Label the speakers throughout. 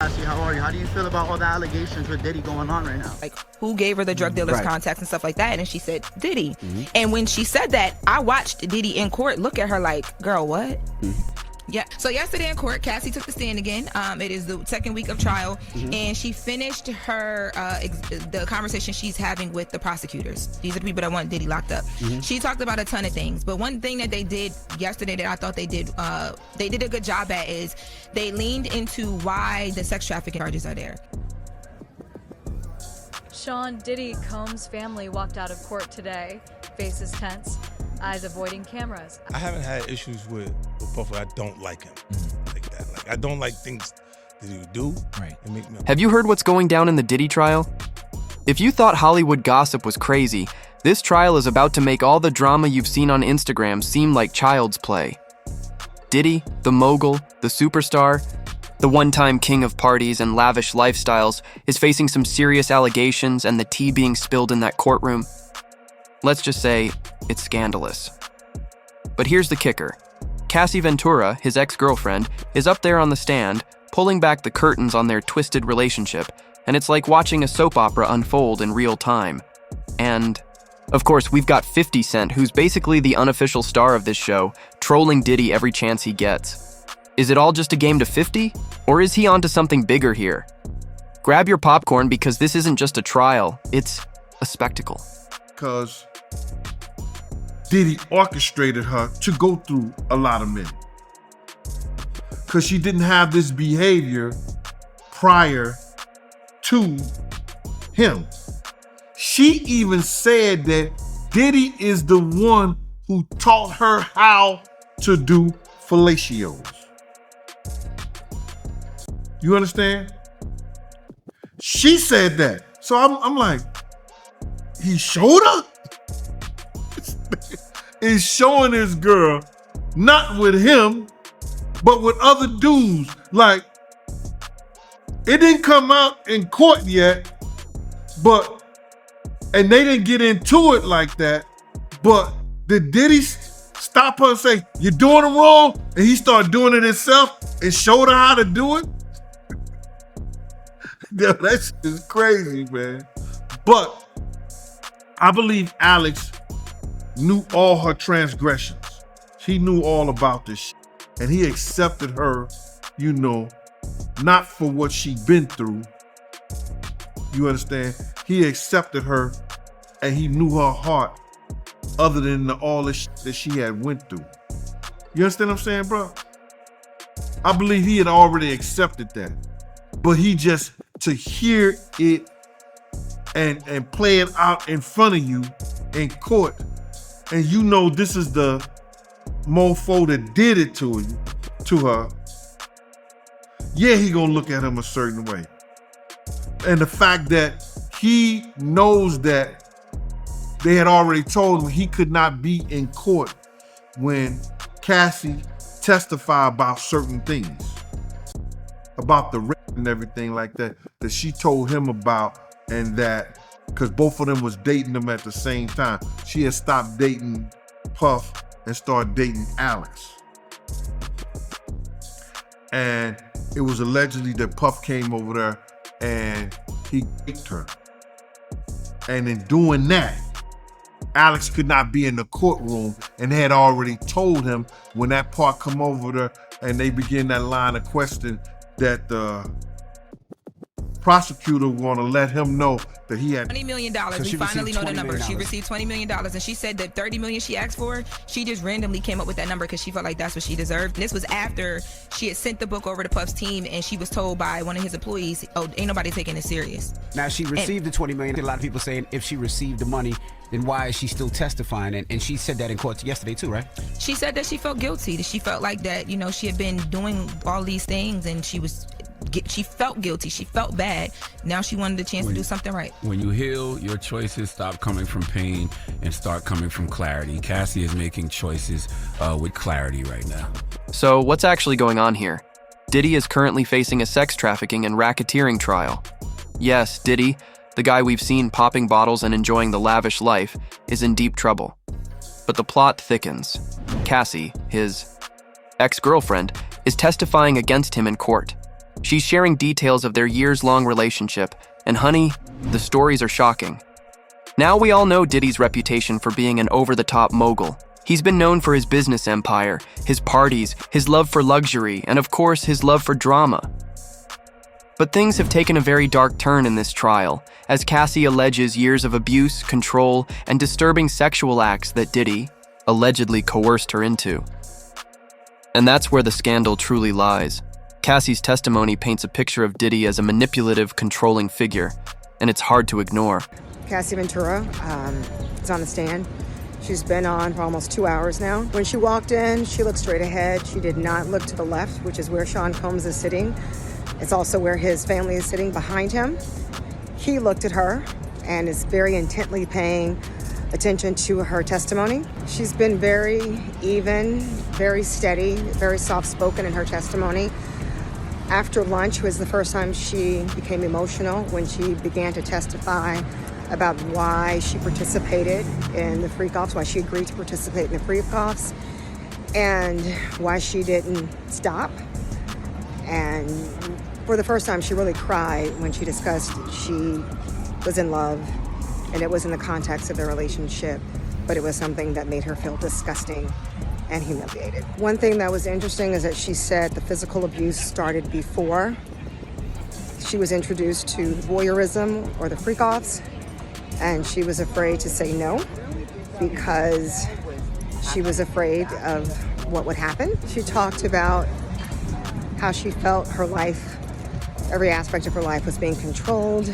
Speaker 1: Cassie, how are you? How do you feel about all the allegations with Diddy going on right now?
Speaker 2: Like, who gave her the drug dealer's
Speaker 3: Right.
Speaker 2: contacts and stuff like that? And she said, Diddy. And when she said that, I watched Diddy in court look at her like, girl, what? Yeah. So yesterday in court, Cassie took the stand again. It is the second week of trial, and she finished her the conversation she's having with the prosecutors. These are the people that want Diddy locked up. She talked about a ton of things, but one thing that they did yesterday that I thought they did a good job at is they leaned into why the sex trafficking charges are there.
Speaker 4: Sean Diddy Combs' family walked out of court today, faces tense, eyes avoiding cameras.
Speaker 5: I haven't had issues with Puffy. I don't like him like that. Like, I don't like things that he would do.
Speaker 3: Right.
Speaker 5: And make me.
Speaker 6: Have you heard what's going down in the Diddy trial? If you thought Hollywood gossip was crazy, this trial is about to make all the drama you've seen on Instagram seem like child's play. Diddy, the mogul, the superstar, the one-time king of parties and lavish lifestyles, is facing some serious allegations and the tea being spilled in that courtroom. Let's just say it's scandalous. But here's the kicker. Cassie Ventura, his ex-girlfriend, is up there on the stand, pulling back the curtains on their twisted relationship, and it's like watching a soap opera unfold in real time. And, of course, we've got 50 Cent, who's basically the unofficial star of this show, trolling Diddy every chance he gets. Is it all just a game to 50? Or is he onto something bigger here? Grab your popcorn because this isn't just a trial, it's a spectacle.
Speaker 7: Because Diddy orchestrated her to go through a lot of men. Because she didn't have this behavior prior to him. She even said that Diddy is the one who taught her how to do fellatios. You understand? She said that. So I'm like, he showed her? Is showing this girl, not with him, but with other dudes. Like, it didn't come out in court yet, and they didn't get into it like that, but did Diddy stop her and say, you're doing it wrong? And he started doing it himself and showed her how to do it? Yeah, that shit is crazy, man. But I believe Alex knew all her transgressions. He knew all about this shit. And he accepted her, not for what she'd been through. You understand? He accepted her and he knew her heart other than all the shit that she had went through. You understand what I'm saying, bro? I believe he had already accepted that. But he just, to hear it and play it out in front of you in court, and this is the mofo that did it to her, yeah, he gonna look at him a certain way. And the fact that he knows that they had already told him he could not be in court when Cassie testified about certain things, about the rape and everything like that she told him about, and that because both of them was dating them at the same time. She had stopped dating Puff and started dating Alex. And it was allegedly that Puff came over there and he raped her. And in doing that, Alex could not be in the courtroom, and they had already told him when that part come over there and they begin that line of question that the prosecutor want to let him know that he had
Speaker 2: $20 million.
Speaker 3: So
Speaker 2: We
Speaker 3: she
Speaker 2: finally know
Speaker 3: received
Speaker 2: the
Speaker 3: $20
Speaker 2: number.
Speaker 3: million.
Speaker 2: She received $20 million, and she said that $30 million she asked for, she just randomly came up with that number because she felt like that's what she deserved. And this was after she had sent the book over to Puff's team, and she was told by one of his employees, oh, ain't nobody taking this serious.
Speaker 3: Now, she received the $20 million. A lot of people saying if she received the money, then why is she still testifying? And she said that in court yesterday too, right?
Speaker 2: She said that she felt guilty, that she felt like that, she had been doing all these things, and she felt guilty. She felt bad. Now she wanted a chance to do something right.
Speaker 8: When you heal, your choices stop coming from pain and start coming from clarity. Cassie is making choices with clarity right now.
Speaker 6: So what's actually going on here? Diddy is currently facing a sex trafficking and racketeering trial. Yes, Diddy, the guy we've seen popping bottles and enjoying the lavish life, is in deep trouble. But the plot thickens. Cassie, his ex-girlfriend, is testifying against him in court. She's sharing details of their years-long relationship, and honey, the stories are shocking. Now we all know Diddy's reputation for being an over-the-top mogul. He's been known for his business empire, his parties, his love for luxury, and of course, his love for drama. But things have taken a very dark turn in this trial, as Cassie alleges years of abuse, control, and disturbing sexual acts that Diddy allegedly coerced her into. And that's where the scandal truly lies. Cassie's testimony paints a picture of Diddy as a manipulative, controlling figure, and it's hard to ignore.
Speaker 9: Cassie Ventura is on the stand. She's been on for almost 2 hours now. When she walked in, she looked straight ahead. She did not look to the left, which is where Sean Combs is sitting. It's also where his family is sitting behind him. He looked at her and is very intently paying attention to her testimony. She's been very even, very steady, very soft-spoken in her testimony. After lunch was the first time she became emotional when she began to testify about why she participated in the freak-offs, why she agreed to participate in the freak-offs, and why she didn't stop. And for the first time, she really cried when she discussed she was in love, and it was in the context of their relationship, but it was something that made her feel disgusting and humiliated. One thing that was interesting is that she said the physical abuse started before she was introduced to voyeurism or the freak-offs, and she was afraid to say no because she was afraid of what would happen. She talked about how she felt her life, every aspect of her life was being controlled,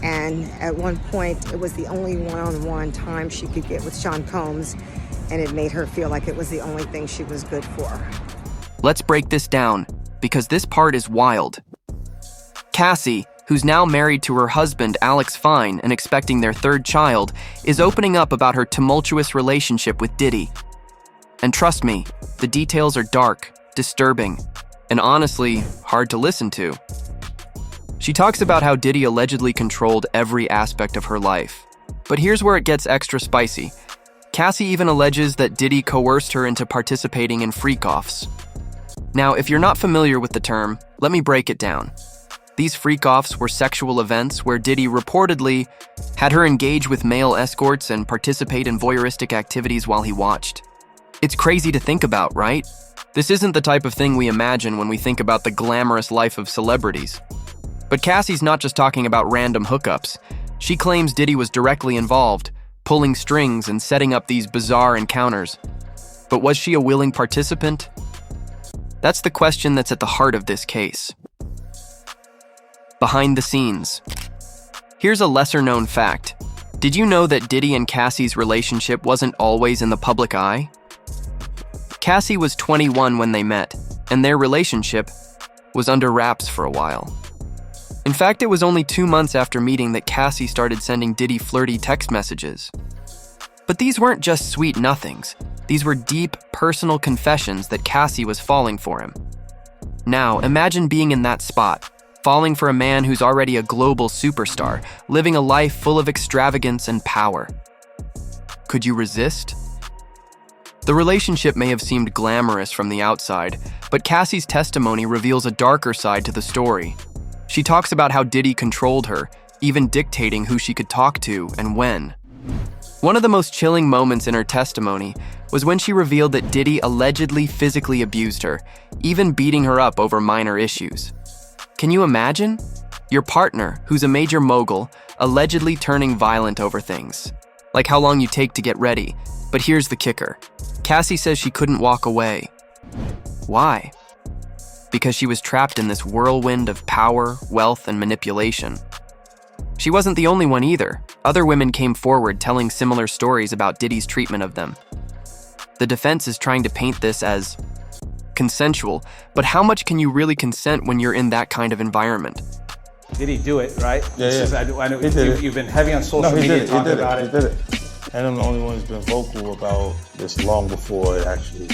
Speaker 9: and at one point it was the only one-on-one time she could get with Sean Combs, and it made her feel like it was the only thing she was good for.
Speaker 6: Let's break this down, because this part is wild. Cassie, who's now married to her husband, Alex Fine, and expecting their third child, is opening up about her tumultuous relationship with Diddy. And trust me, the details are dark, disturbing, and honestly, hard to listen to. She talks about how Diddy allegedly controlled every aspect of her life. But here's where it gets extra spicy. Cassie even alleges that Diddy coerced her into participating in freak-offs. Now, if you're not familiar with the term, let me break it down. These freak-offs were sexual events where Diddy reportedly had her engage with male escorts and participate in voyeuristic activities while he watched. It's crazy to think about, right? This isn't the type of thing we imagine when we think about the glamorous life of celebrities. But Cassie's not just talking about random hookups. She claims Diddy was directly involved, pulling strings and setting up these bizarre encounters. But was she a willing participant? That's the question that's at the heart of this case. Behind the scenes. Here's a lesser-known fact. Did you know that Diddy and Cassie's relationship wasn't always in the public eye? Cassie was 21 when they met, and their relationship was under wraps for a while. In fact, it was only 2 months after meeting that Cassie started sending Diddy flirty text messages. But these weren't just sweet nothings. These were deep, personal confessions that Cassie was falling for him. Now, imagine being in that spot, falling for a man who's already a global superstar, living a life full of extravagance and power. Could you resist? The relationship may have seemed glamorous from the outside, but Cassie's testimony reveals a darker side to the story. She talks about how Diddy controlled her, even dictating who she could talk to and when. One of the most chilling moments in her testimony was when she revealed that Diddy allegedly physically abused her, even beating her up over minor issues. Can you imagine? Your partner, who's a major mogul, allegedly turning violent over things, like how long you take to get ready. But here's the kicker. Cassie says she couldn't walk away. Why? Because she was trapped in this whirlwind of power, wealth, and manipulation. She wasn't the only one either. Other women came forward telling similar stories about Diddy's treatment of them. The defense is trying to paint this as consensual, but how much can you really consent when you're in that kind of environment?
Speaker 10: Did he do it, right?
Speaker 7: Yeah.
Speaker 10: I know you've been heavy on social media talking about it.
Speaker 7: He did it.
Speaker 11: And I'm the only one who's been vocal about this long before it actually.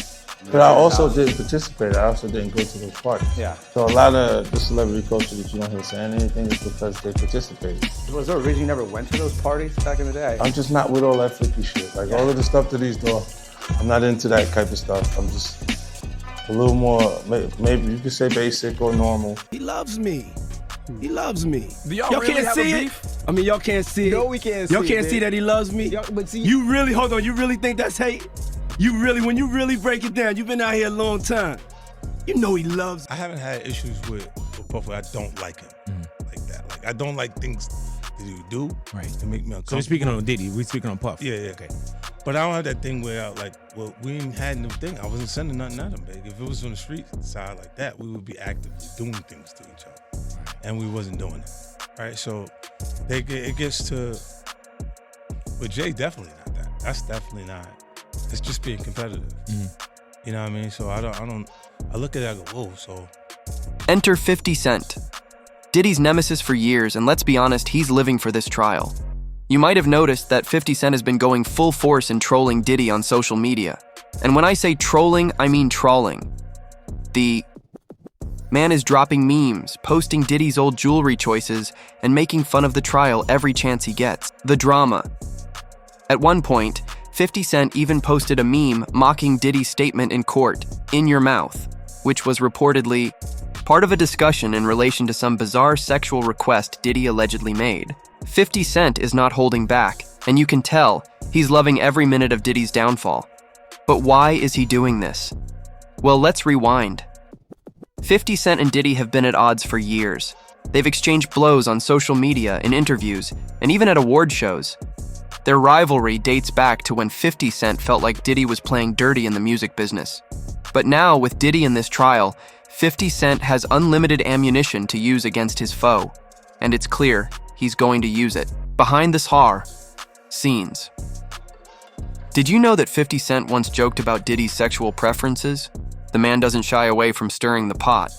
Speaker 11: But I also didn't participate. I also didn't go to those parties.
Speaker 10: Yeah.
Speaker 11: So a lot of the celebrity culture that you don't hear saying anything is because they participated.
Speaker 10: Was there a reason you never went to those parties back in the day?
Speaker 11: I'm just not with all that freaky shit. Like all of the stuff that he's doing, I'm not into that type of stuff. I'm just a little more, maybe you could say basic or normal.
Speaker 12: He loves me. He loves me.
Speaker 8: Do y'all
Speaker 12: Y'all
Speaker 8: really
Speaker 12: can't
Speaker 8: have
Speaker 12: see
Speaker 8: a
Speaker 12: it.
Speaker 8: beef?
Speaker 12: I mean, y'all can't see it.
Speaker 13: No, we can't
Speaker 12: Y'all
Speaker 13: see
Speaker 12: can't
Speaker 13: it,
Speaker 12: see
Speaker 13: man.
Speaker 12: that he loves me.
Speaker 13: But see,
Speaker 12: you really, hold on, you really think that's hate? When you really break it down, you've been out here a long time. You know he loves.
Speaker 5: I haven't had issues with Puff where I don't like him like that. Like I don't like things that he do
Speaker 14: Right.
Speaker 5: to make me uncomfortable.
Speaker 14: So we're speaking on Diddy. We're speaking on Puff.
Speaker 5: Yeah.
Speaker 14: Okay.
Speaker 5: But I don't have that thing where we ain't had no thing. I wasn't sending nothing at him, babe. If it was on the street side like that, we would be actively doing things to each other. And we wasn't doing it. Right? So it gets to, with Jay, definitely not that. That's definitely not. It's just being competitive. You know what I mean? So I look at it, I go, whoa, so.
Speaker 6: Enter 50 Cent. Diddy's nemesis for years, and let's be honest, he's living for this trial. You might have noticed that 50 Cent has been going full force in trolling Diddy on social media. And when I say trolling, I mean trawling. The man is dropping memes, posting Diddy's old jewelry choices, and making fun of the trial every chance he gets. The drama. At one point, 50 Cent even posted a meme mocking Diddy's statement in court, "In your mouth," which was reportedly part of a discussion in relation to some bizarre sexual request Diddy allegedly made. 50 Cent is not holding back, and you can tell he's loving every minute of Diddy's downfall. But why is he doing this? Well, let's rewind. 50 Cent and Diddy have been at odds for years. They've exchanged blows on social media, in interviews, and even at award shows. Their rivalry dates back to when 50 Cent felt like Diddy was playing dirty in the music business. But now, with Diddy in this trial, 50 Cent has unlimited ammunition to use against his foe. And it's clear he's going to use it. Behind this horror, scenes. Did you know that 50 Cent once joked about Diddy's sexual preferences? The man doesn't shy away from stirring the pot.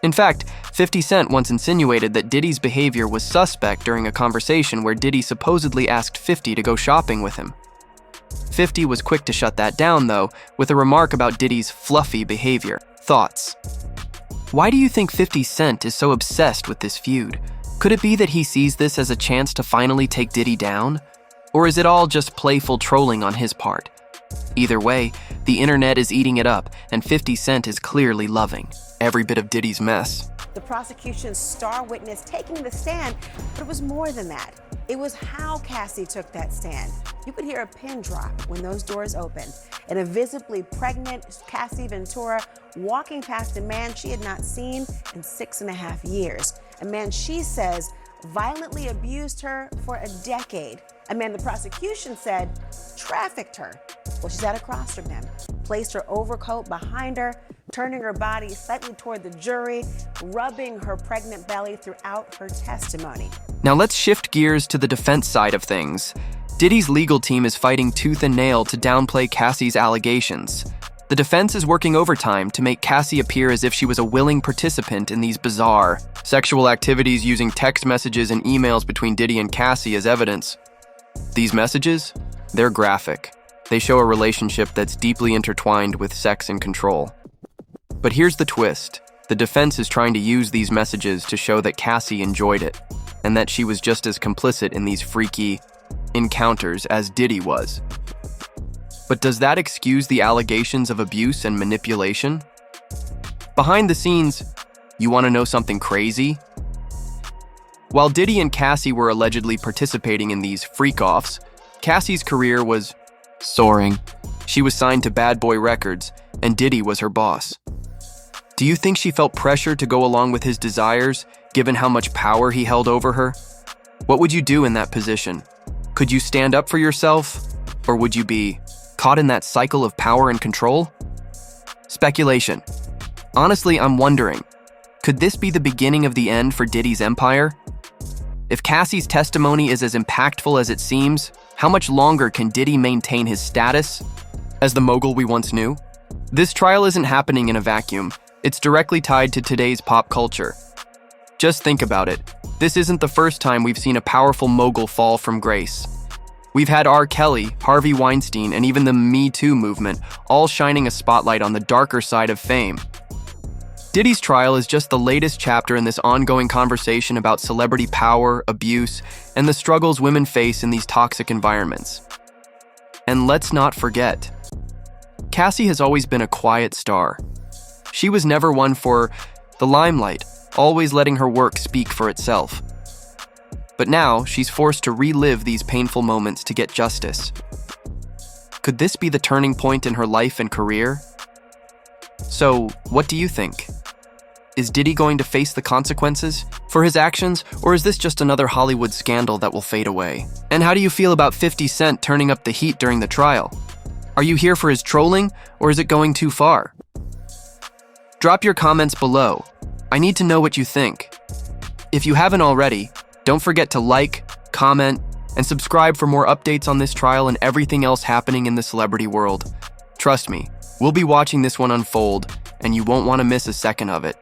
Speaker 6: In fact, 50 Cent once insinuated that Diddy's behavior was suspect during a conversation where Diddy supposedly asked 50 to go shopping with him. 50 was quick to shut that down, though, with a remark about Diddy's fluffy behavior. Thoughts? Why do you think 50 Cent is so obsessed with this feud? Could it be that he sees this as a chance to finally take Diddy down? Or is it all just playful trolling on his part? Either way, the internet is eating it up, and 50 Cent is clearly loving every bit of Diddy's mess.
Speaker 15: The prosecution's star witness taking the stand, but it was more than that. It was how Cassie took that stand. You could hear a pin drop when those doors opened, and a visibly pregnant Cassie Ventura walking past a man she had not seen in 6.5 years. A man she says violently abused her for a decade. A man the prosecution said trafficked her. Well, she's at a cross from him. Placed her overcoat behind her, turning her body slightly toward the jury, rubbing her pregnant belly throughout her testimony.
Speaker 6: Now let's shift gears to the defense side of things. Diddy's legal team is fighting tooth and nail to downplay Cassie's allegations. The defense is working overtime to make Cassie appear as if she was a willing participant in these bizarre sexual activities, using text messages and emails between Diddy and Cassie as evidence. These messages? They're graphic. They show a relationship that's deeply intertwined with sex and control. But here's the twist. The defense is trying to use these messages to show that Cassie enjoyed it, and that she was just as complicit in these freaky encounters as Diddy was. But does that excuse the allegations of abuse and manipulation? Behind the scenes, you want to know something crazy? While Diddy and Cassie were allegedly participating in these freak-offs, Cassie's career was soaring. She was signed to Bad Boy Records, and Diddy was her boss. Do you think she felt pressure to go along with his desires, given how much power he held over her? What would you do in that position? Could you stand up for yourself, or would you be caught in that cycle of power and control? Speculation. Honestly, I'm wondering, could this be the beginning of the end for Diddy's empire? If Cassie's testimony is as impactful as it seems, how much longer can Diddy maintain his status as the mogul we once knew? This trial isn't happening in a vacuum. It's directly tied to today's pop culture. Just think about it. This isn't the first time we've seen a powerful mogul fall from grace. We've had R. Kelly, Harvey Weinstein, and even the Me Too movement, all shining a spotlight on the darker side of fame. Diddy's trial is just the latest chapter in this ongoing conversation about celebrity power, abuse, and the struggles women face in these toxic environments. And let's not forget, Cassie has always been a quiet star. She was never one for the limelight, always letting her work speak for itself. But now, she's forced to relive these painful moments to get justice. Could this be the turning point in her life and career? So, what do you think? Is Diddy going to face the consequences for his actions, or is this just another Hollywood scandal that will fade away? And how do you feel about 50 Cent turning up the heat during the trial? Are you here for his trolling, or is it going too far? Drop your comments below. I need to know what you think. If you haven't already, don't forget to like, comment, and subscribe for more updates on this trial and everything else happening in the celebrity world. Trust me, we'll be watching this one unfold, and you won't want to miss a second of it.